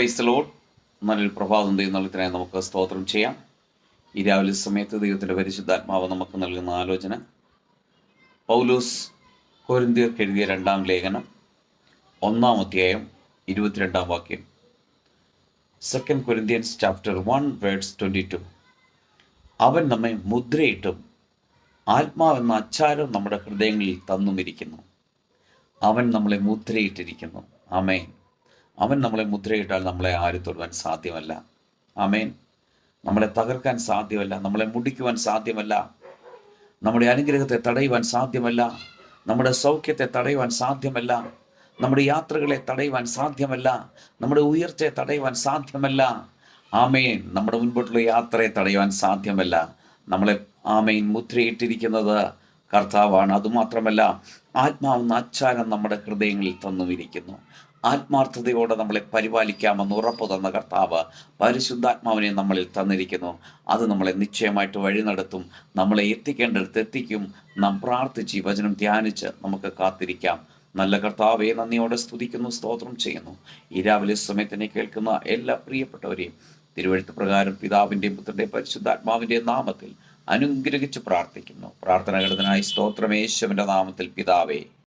Praise the Lord. നല്ലൊരു പ്രഭാതം ദൈവത്തിനായി നമുക്ക് സ്തോത്രം ചെയ്യാം. ഈ രാവിലെ സമയത്ത് ദൈവത്തിൻ്റെ പരിശുദ്ധാത്മാവ് നമുക്ക് നൽകുന്ന ആലോചന പൗലോസ് കൊരിന്ത്യർക്ക് എഴുതിയ 2-ാം ലേഖനം 1-ാം അധ്യായം 22-ാം വാക്യം. 2 Corinthians chapter 1 verse 22. അവൻ നമ്മെ മുദ്രയിട്ടും ആത്മാവെന്ന അച്ചാരം നമ്മുടെ ഹൃദയങ്ങളിൽ തന്നുമിരിക്കുന്നു. അവൻ നമ്മളെ മുദ്രയിട്ടിരിക്കുന്നു. ആമേൻ. അവൻ നമ്മളെ മുദ്രയിട്ടാൽ നമ്മളെ ആരും തൊടുവാൻ സാധ്യമല്ല. ആമേൻ. നമ്മളെ തകർക്കാൻ സാധ്യമല്ല, നമ്മളെ മുടിക്കുവാൻ സാധ്യമല്ല, നമ്മുടെ അനുഗ്രഹത്തെ തടയുവാൻ സാധ്യമല്ല, നമ്മുടെ സൗഖ്യത്തെ തടയുവാൻ സാധ്യമല്ല, നമ്മുടെ യാത്രകളെ തടയുവാൻ സാധ്യമല്ല, നമ്മുടെ ഉയർച്ചയെ തടയുവാൻ സാധ്യമല്ല. ആമേൻ. നമ്മുടെ മുൻപോട്ടുള്ള യാത്രയെ തടയുവാൻ സാധ്യമല്ല. നമ്മളെ ആമേൻ മുദ്രയിട്ടിരിക്കുന്നത് കർത്താവാണ്. അതുമാത്രമല്ല, ആത്മാവെന്ന അച്ചാരം നമ്മുടെ ഹൃദയങ്ങളിൽ തന്നുമിരിക്കുന്നു. ആത്മാർത്ഥതയോടെ നമ്മളെ പരിപാലിക്കാമെന്ന് ഉറപ്പു തന്ന കർത്താവ് പരിശുദ്ധാത്മാവിനെ നമ്മളിൽ തന്നിരിക്കുന്നു. അത് നമ്മളെ നിശ്ചയമായിട്ട് വഴി നടത്തും, നമ്മളെ എത്തിക്കേണ്ടടുത്ത് എത്തിക്കും. നാം പ്രാർത്ഥിച്ച് ഈ വചനം ധ്യാനിച്ച് നമുക്ക് കാത്തിരിക്കാം. നല്ല കർത്താവെ, നന്ദിയോടെ സ്തുതിക്കുന്നു, സ്തോത്രം ചെയ്യുന്നു. ഈ രാവിലെ സമയത്തിനെ കേൾക്കുന്ന എല്ലാ പ്രിയപ്പെട്ടവരെയും തിരുവെഴുത്ത് പ്രകാരം പിതാവിൻ്റെയും പുത്രൻ്റെയും പരിശുദ്ധാത്മാവിൻ്റെയും നാമത്തിൽ അനുഗ്രഹിച്ച് പ്രാർത്ഥിക്കുന്നു. പ്രാർത്ഥന ഘടനായി സ്തോത്രം യേശുവിൻ്റെ നാമത്തിൽ പിതാവേ.